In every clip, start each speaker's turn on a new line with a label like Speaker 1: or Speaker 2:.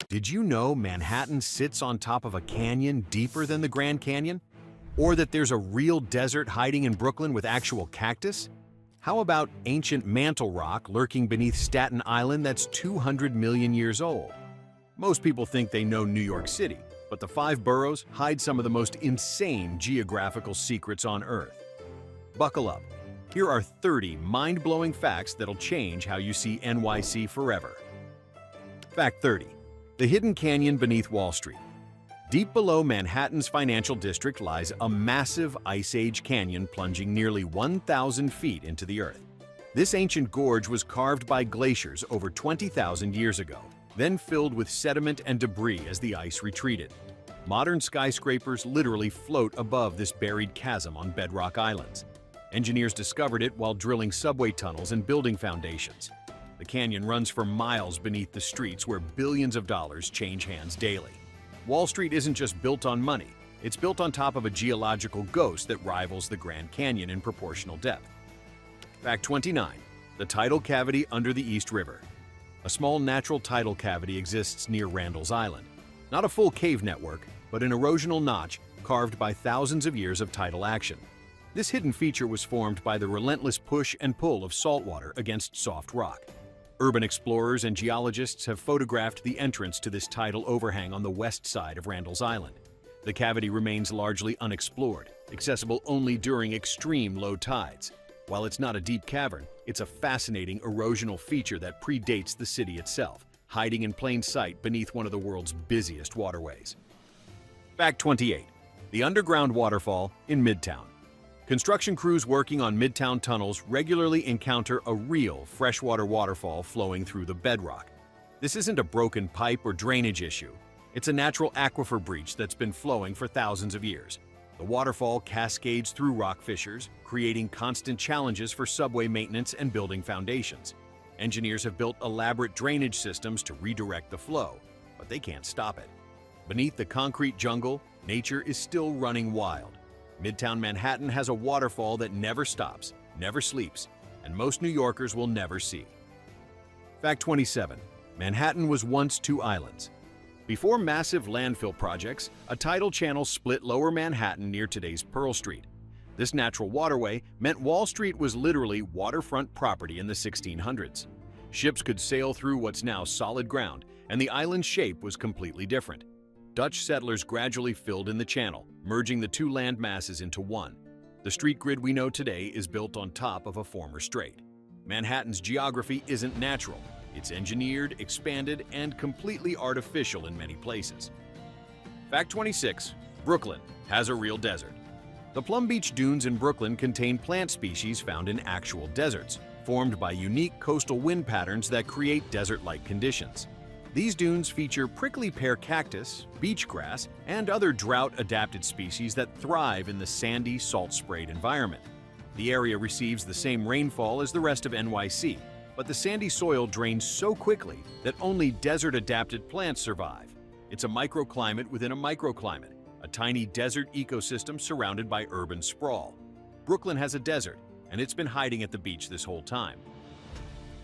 Speaker 1: Did you know Manhattan sits on top of a canyon deeper than the Grand Canyon? Or that there's a real desert hiding in Brooklyn with actual cactus? How about ancient mantle rock lurking beneath Staten Island that's 200 million years old? Most people think they know New York City, but the five boroughs hide some of the most insane geographical secrets on Earth. Buckle up. Here are 30 mind-blowing facts that'll change how you see NYC forever. Fact 30. The hidden canyon beneath Wall Street. Deep below Manhattan's financial district lies a massive Ice Age canyon plunging nearly 1,000 feet into the earth. This ancient gorge was carved by glaciers over 20,000 years ago, then filled with sediment and debris as the ice retreated. Modern skyscrapers literally float above this buried chasm on bedrock islands. Engineers discovered it while drilling subway tunnels and building foundations. The canyon runs for miles beneath the streets where billions of dollars change hands daily. Wall Street isn't just built on money, it's built on top of a geological ghost that rivals the Grand Canyon in proportional depth. Fact 29. The tidal cavity under the East River. A small natural tidal cavity exists near Randall's Island. Not a full cave network, but an erosional notch carved by thousands of years of tidal action. This hidden feature was formed by the relentless push and pull of saltwater against soft rock. Urban explorers and geologists have photographed the entrance to this tidal overhang on the west side of Randall's Island. The cavity remains largely unexplored, accessible only during extreme low tides. While it's not a deep cavern, it's a fascinating erosional feature that predates the city itself, hiding in plain sight beneath one of the world's busiest waterways. Fact 28. The underground waterfall in Midtown. Construction crews working on Midtown tunnels regularly encounter a real freshwater waterfall flowing through the bedrock. This isn't a broken pipe or drainage issue. It's a natural aquifer breach that's been flowing for thousands of years. The waterfall cascades through rock fissures, creating constant challenges for subway maintenance and building foundations. Engineers have built elaborate drainage systems to redirect the flow, but they can't stop it. Beneath the concrete jungle, nature is still running wild. Midtown Manhattan has a waterfall that never stops, never sleeps, and most New Yorkers will never see. Fact 27. Manhattan was once two islands. Before massive landfill projects, a tidal channel split Lower Manhattan near today's Pearl Street. This natural waterway meant Wall Street was literally waterfront property in the 1600s. Ships could sail through what's now solid ground, and the island's shape was completely different. Dutch settlers gradually filled in the channel, merging the two land masses into one. The street grid we know today is built on top of a former strait. Manhattan's geography isn't natural. It's engineered, expanded, and completely artificial in many places. Fact 26. Brooklyn has a real desert. The Plum Beach dunes in Brooklyn contain plant species found in actual deserts, formed by unique coastal wind patterns that create desert-like conditions. These dunes feature prickly pear cactus, beach grass, and other drought-adapted species that thrive in the sandy, salt-sprayed environment. The area receives the same rainfall as the rest of NYC, but the sandy soil drains so quickly that only desert-adapted plants survive. It's a microclimate within a microclimate, a tiny desert ecosystem surrounded by urban sprawl. Brooklyn has a desert, and it's been hiding at the beach this whole time.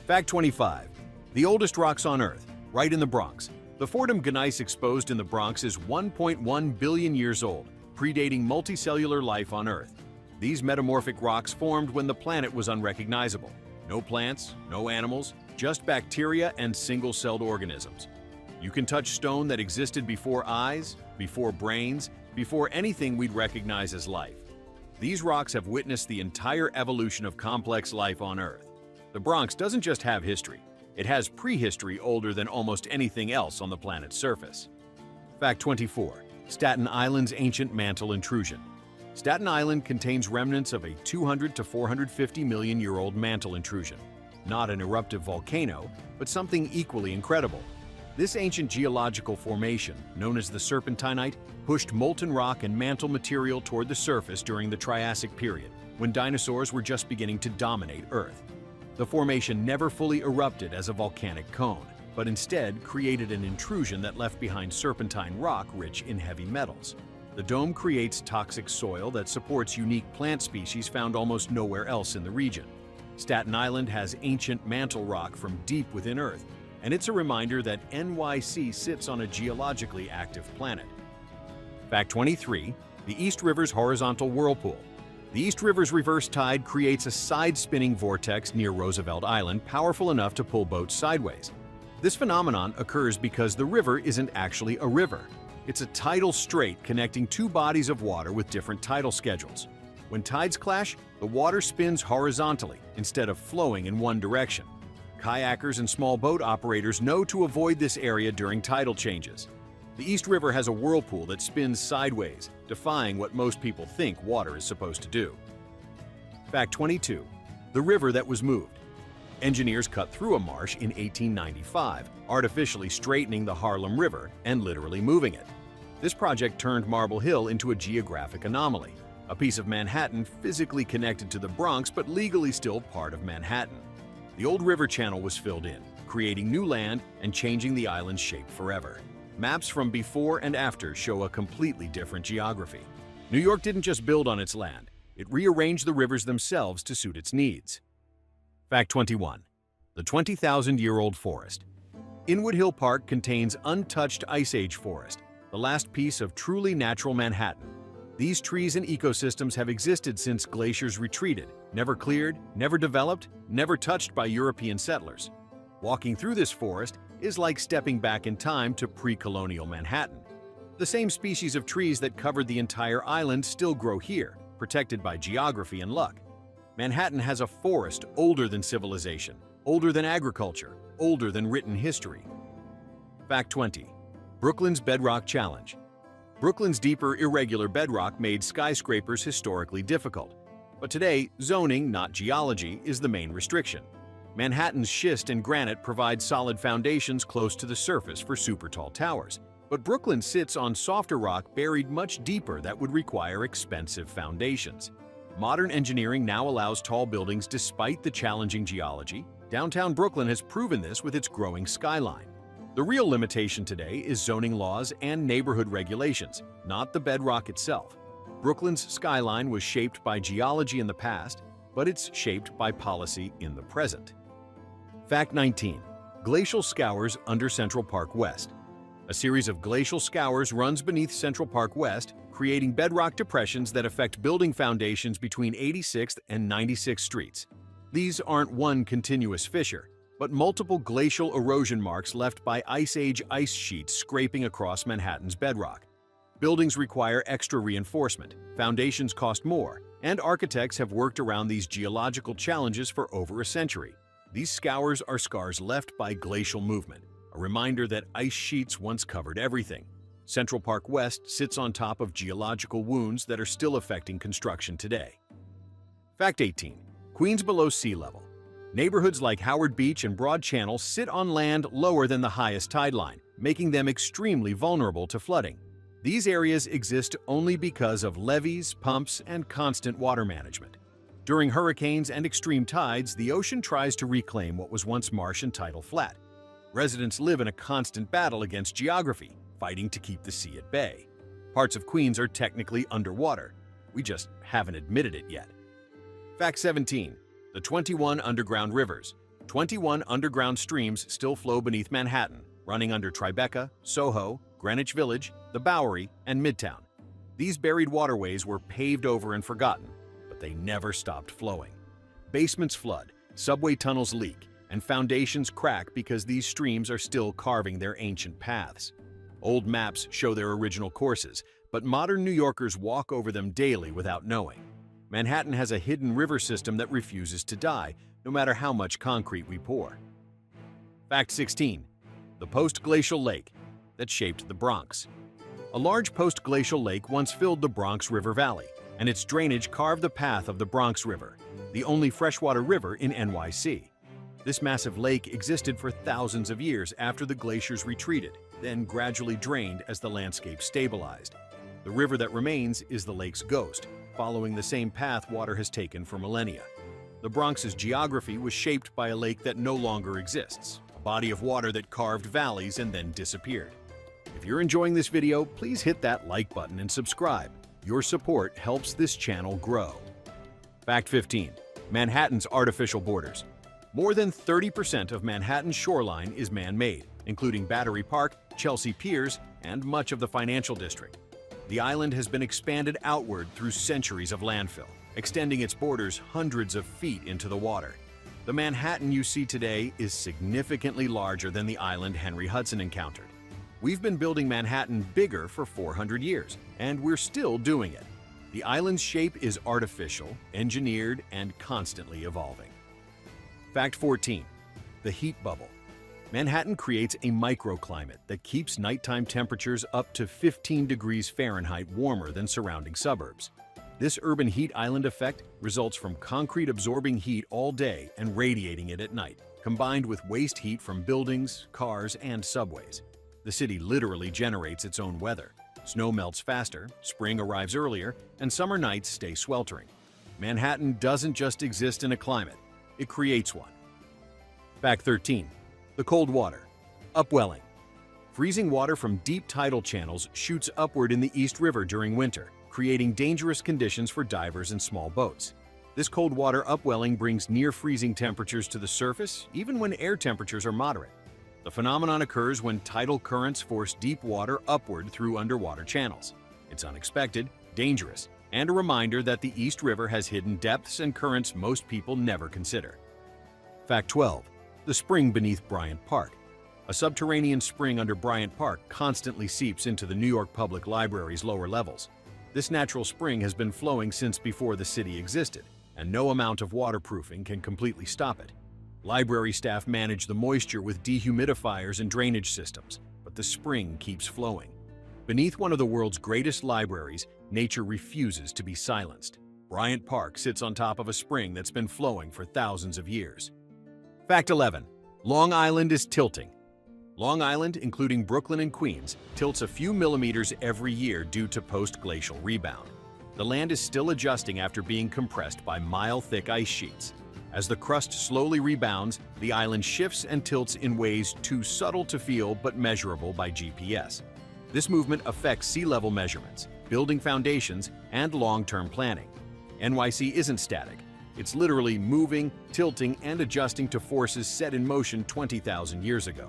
Speaker 1: Fact 25. The oldest rocks on Earth. Right in the Bronx. The Fordham gneiss exposed in the Bronx is 1.1 billion years old, predating multicellular life on Earth. These metamorphic rocks formed when the planet was unrecognizable. No plants, no animals, just bacteria and single-celled organisms. You can touch stone that existed before eyes, before brains, before anything we'd recognize as life. These rocks have witnessed the entire evolution of complex life on Earth. The Bronx doesn't just have history. It has prehistory older than almost anything else on the planet's surface. Fact 24. Staten Island's ancient mantle intrusion. Staten Island contains remnants of a 200 to 450 million-year-old mantle intrusion. Not an eruptive volcano, but something equally incredible. This ancient geological formation, known as the serpentinite, pushed molten rock and mantle material toward the surface during the Triassic period, when dinosaurs were just beginning to dominate Earth. The formation never fully erupted as a volcanic cone, but instead created an intrusion that left behind serpentine rock rich in heavy metals. The dome creates toxic soil that supports unique plant species found almost nowhere else in the region. Staten Island has ancient mantle rock from deep within Earth, and it's a reminder that NYC sits on a geologically active planet. Fact 23. The East River's horizontal whirlpool. The East River's reverse tide creates a side-spinning vortex near Roosevelt Island powerful enough to pull boats sideways. This phenomenon occurs because the river isn't actually a river. It's a tidal strait connecting two bodies of water with different tidal schedules. When tides clash, the water spins horizontally instead of flowing in one direction. Kayakers and small boat operators know to avoid this area during tidal changes. The East River has a whirlpool that spins sideways, defying what most people think water is supposed to do. Fact 22. The river that was moved. Engineers cut through a marsh in 1895, artificially straightening the Harlem River and literally moving it. This project turned Marble Hill into a geographic anomaly, a piece of Manhattan physically connected to the Bronx but legally still part of Manhattan. The old river channel was filled in, creating new land and changing the island's shape forever. Maps from before and after show a completely different geography. New York didn't just build on its land, it rearranged the rivers themselves to suit its needs. Fact 21. The 20,000-year-old forest. Inwood Hill Park contains untouched Ice Age forest, the last piece of truly natural Manhattan. These trees and ecosystems have existed since glaciers retreated, never cleared, never developed, never touched by European settlers. Walking through this forest is like stepping back in time to pre-colonial Manhattan. The same species of trees that covered the entire island still grow here, protected by geography and luck. Manhattan has a forest older than civilization, older than agriculture, older than written history. Fact 20. Brooklyn's Bedrock Challenge. Brooklyn's deeper, irregular bedrock made skyscrapers historically difficult. But today, zoning, not geology, is the main restriction. Manhattan's schist and granite provide solid foundations close to the surface for super-tall towers. But Brooklyn sits on softer rock buried much deeper that would require expensive foundations. Modern engineering now allows tall buildings despite the challenging geology. Downtown Brooklyn has proven this with its growing skyline. The real limitation today is zoning laws and neighborhood regulations, not the bedrock itself. Brooklyn's skyline was shaped by geology in the past, but it's shaped by policy in the present. Fact 19. Glacial scours under Central Park West. A series of glacial scours runs beneath Central Park West, creating bedrock depressions that affect building foundations between 86th and 96th Streets. These aren't one continuous fissure, but multiple glacial erosion marks left by Ice Age ice sheets scraping across Manhattan's bedrock. Buildings require extra reinforcement, foundations cost more, and architects have worked around these geological challenges for over a century. These scours are scars left by glacial movement, a reminder that ice sheets once covered everything. Central Park West sits on top of geological wounds that are still affecting construction today. Fact 18. Queens below sea level. Neighborhoods like Howard Beach and Broad Channel sit on land lower than the highest tide line, making them extremely vulnerable to flooding. These areas exist only because of levees, pumps, and constant water management. During hurricanes and extreme tides, the ocean tries to reclaim what was once marsh and tidal flat. Residents live in a constant battle against geography, fighting to keep the sea at bay. Parts of Queens are technically underwater. We just haven't admitted it yet. Fact 17. The 21 underground rivers. 21 underground streams still flow beneath Manhattan, running under Tribeca, Soho, Greenwich Village, the Bowery, and Midtown. These buried waterways were paved over and forgotten, but they never stopped flowing. Basements flood, subway tunnels leak, and foundations crack because these streams are still carving their ancient paths. Old maps show their original courses, but modern New Yorkers walk over them daily without knowing. Manhattan has a hidden river system that refuses to die, no matter how much concrete we pour. Fact 16. The post-glacial lake that shaped the Bronx. A large post-glacial lake once filled the Bronx River Valley, and its drainage carved the path of the Bronx River, the only freshwater river in NYC. This massive lake existed for thousands of years after the glaciers retreated, then gradually drained as the landscape stabilized. The river that remains is the lake's ghost, following the same path water has taken for millennia. The Bronx's geography was shaped by a lake that no longer exists, a body of water that carved valleys and then disappeared. If you're enjoying this video, please hit that like button and subscribe. Your support helps this channel grow. Fact 15. Manhattan's artificial borders. More than 30% of Manhattan's shoreline is man-made, including Battery Park, Chelsea Piers, and much of the financial district. The island has been expanded outward through centuries of landfill, extending its borders hundreds of feet into the water. The Manhattan you see today is significantly larger than the island Henry Hudson encountered. We've been building Manhattan bigger for 400 years, and we're still doing it. The island's shape is artificial, engineered, and constantly evolving. Fact 14. The heat bubble. Manhattan creates a microclimate that keeps nighttime temperatures up to 15 degrees Fahrenheit warmer than surrounding suburbs. This urban heat island effect results from concrete absorbing heat all day and radiating it at night, combined with waste heat from buildings, cars, and subways. The city literally generates its own weather. Snow melts faster, spring arrives earlier, and summer nights stay sweltering. Manhattan doesn't just exist in a climate, it creates one. Fact 13. The cold water. Upwelling. Freezing water from deep tidal channels shoots upward in the East River during winter, creating dangerous conditions for divers and small boats. This cold water upwelling brings near-freezing temperatures to the surface, even when air temperatures are moderate. The phenomenon occurs when tidal currents force deep water upward through underwater channels. It's unexpected, dangerous, and a reminder that the East River has hidden depths and currents most people never consider. Fact 12. The spring beneath Bryant Park. A subterranean spring under Bryant Park constantly seeps into the New York Public Library's lower levels. This natural spring has been flowing since before the city existed, and no amount of waterproofing can completely stop it. Library staff manage the moisture with dehumidifiers and drainage systems, but the spring keeps flowing. Beneath one of the world's greatest libraries, nature refuses to be silenced. Bryant Park sits on top of a spring that's been flowing for thousands of years. Fact 11. Long Island is tilting. Long Island, including Brooklyn and Queens, tilts a few millimeters every year due to post-glacial rebound. The land is still adjusting after being compressed by mile-thick ice sheets. As the crust slowly rebounds, the island shifts and tilts in ways too subtle to feel but measurable by GPS. This movement affects sea level measurements, building foundations, and long-term planning. NYC isn't static. It's literally moving, tilting, and adjusting to forces set in motion 20,000 years ago.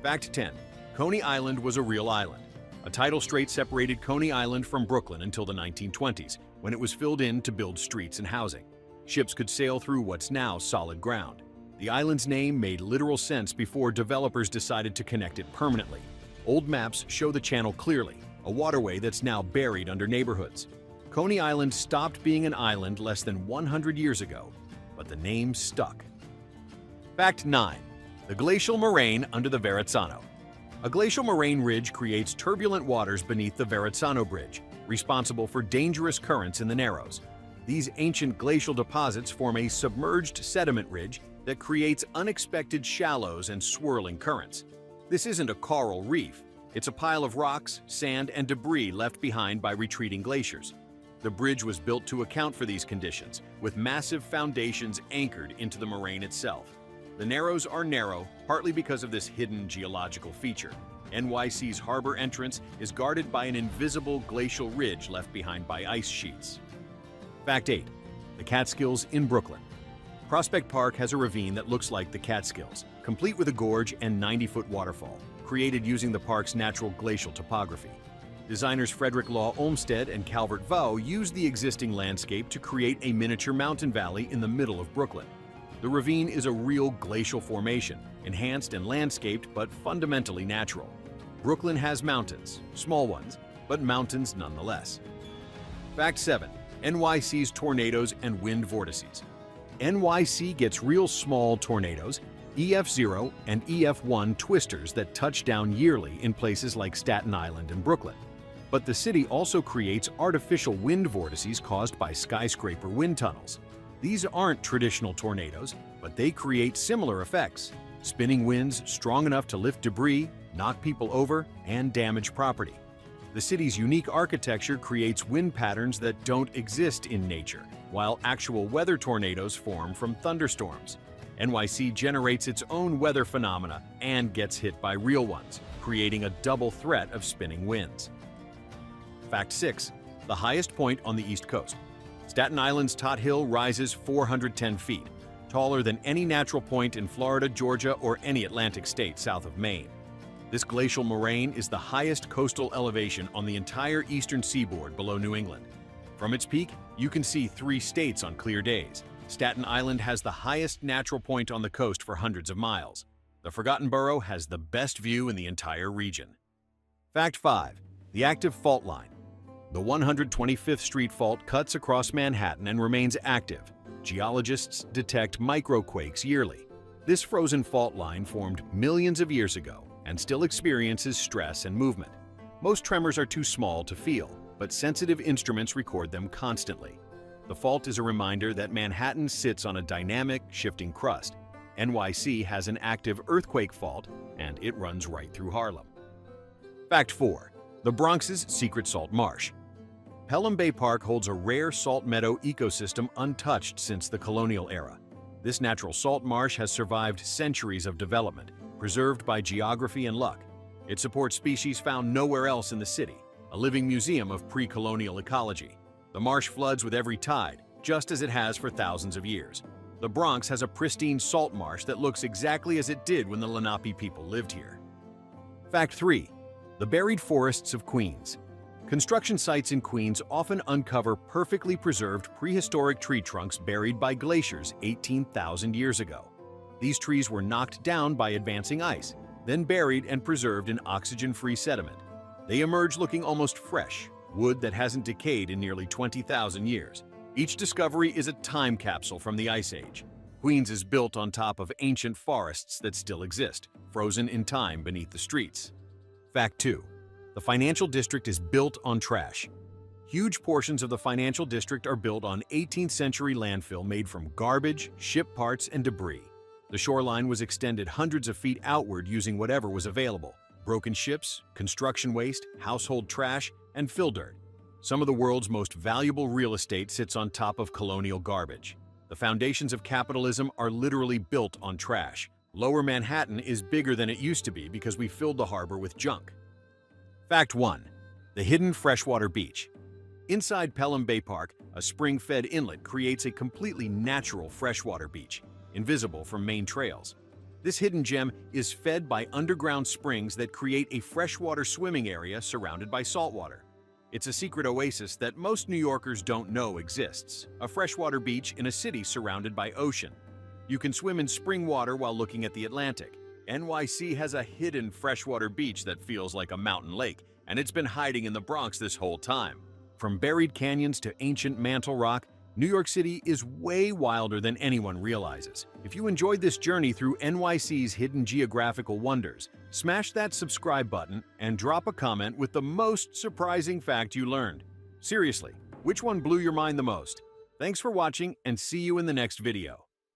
Speaker 1: Fact 10. Coney Island was a real island. A tidal strait separated Coney Island from Brooklyn until the 1920s, when it was filled in to build streets and housing. Ships could sail through what's now solid ground. The island's name made literal sense before developers decided to connect it permanently. Old maps show the channel clearly, a waterway that's now buried under neighborhoods. Coney Island stopped being an island less than 100 years ago, but the name stuck. Fact 9. The glacial moraine under the Verrazzano. A glacial moraine ridge creates turbulent waters beneath the Verrazzano Bridge, responsible for dangerous currents in the Narrows. These ancient glacial deposits form a submerged sediment ridge that creates unexpected shallows and swirling currents. This isn't a coral reef. It's a pile of rocks, sand, and debris left behind by retreating glaciers. The bridge was built to account for these conditions, with massive foundations anchored into the moraine itself. The Narrows are narrow, partly because of this hidden geological feature. NYC's harbor entrance is guarded by an invisible glacial ridge left behind by ice sheets. Fact 8. The Catskills in Brooklyn. Prospect Park has a ravine that looks like the Catskills, complete with a gorge and 90-foot waterfall, created using the park's natural glacial topography. Designers Frederick Law Olmsted and Calvert Vaux used the existing landscape to create a miniature mountain valley in the middle of Brooklyn. The ravine is a real glacial formation, enhanced and landscaped but fundamentally natural. Brooklyn has mountains, small ones, but mountains nonetheless. Fact 7. NYC's tornadoes and wind vortices. NYC gets real small tornadoes, EF0 and EF1 twisters that touch down yearly in places like Staten Island and Brooklyn. But the city also creates artificial wind vortices caused by skyscraper wind tunnels. These aren't traditional tornadoes, but they create similar effects. Spinning winds strong enough to lift debris, knock people over, and damage property. The city's unique architecture creates wind patterns that don't exist in nature, while actual weather tornadoes form from thunderstorms. NYC generates its own weather phenomena and gets hit by real ones, creating a double threat of spinning winds. Fact 6. The highest point on the East Coast. Staten Island's Tot Hill rises 410 feet. taller than any natural point in Florida, Georgia, or any Atlantic state south of Maine. This glacial moraine is the highest coastal elevation on the entire eastern seaboard below New England. From its peak, you can see 3 states on clear days. Staten Island has the highest natural point on the coast for hundreds of miles. The Forgotten Borough has the best view in the entire region. Fact 5. The active fault line. The 125th Street Fault cuts across Manhattan and remains active. Geologists detect microquakes yearly. This frozen fault line formed millions of years ago and still experiences stress and movement. Most tremors are too small to feel, but sensitive instruments record them constantly. The fault is a reminder that Manhattan sits on a dynamic, shifting crust. NYC has an active earthquake fault, and it runs right through Harlem. Fact 4. The Bronx's secret salt marsh. Pelham Bay Park holds a rare salt meadow ecosystem untouched since the colonial era. This natural salt marsh has survived centuries of development, preserved by geography and luck. It supports species found nowhere else in the city, a living museum of pre-colonial ecology. The marsh floods with every tide, just as it has for thousands of years. The Bronx has a pristine salt marsh that looks exactly as it did when the Lenape people lived here. Fact 3. The buried forests of Queens. Construction sites in Queens often uncover perfectly preserved prehistoric tree trunks buried by glaciers 18,000 years ago. These trees were knocked down by advancing ice, then buried and preserved in oxygen-free sediment. They emerge looking almost fresh, wood that hasn't decayed in nearly 20,000 years. Each discovery is a time capsule from the Ice Age. Queens is built on top of ancient forests that still exist, frozen in time beneath the streets. Fact 2. The financial district is built on trash. Huge portions of the financial district are built on 18th century landfill made from garbage, ship parts, and debris. The shoreline was extended hundreds of feet outward using whatever was available: broken ships, construction waste, household trash, and fill dirt. Some of the world's most valuable real estate sits on top of colonial garbage. The foundations of capitalism are literally built on trash. Lower Manhattan is bigger than it used to be because we filled the harbor with junk. Fact 1. The hidden freshwater beach. Inside Pelham Bay Park, a spring-fed inlet creates a completely natural freshwater beach, invisible from main trails. This hidden gem is fed by underground springs that create a freshwater swimming area surrounded by saltwater. It's a secret oasis that most New Yorkers don't know exists, a freshwater beach in a city surrounded by ocean. You can swim in spring water while looking at the Atlantic. NYC has a hidden freshwater beach that feels like a mountain lake, and it's been hiding in the Bronx this whole time. From buried canyons to ancient mantle rock, New York City is way wilder than anyone realizes. If you enjoyed this journey through NYC's hidden geographical wonders, smash that subscribe button and drop a comment with the most surprising fact you learned. Seriously, which one blew your mind the most? Thanks for watching, and see you in the next video.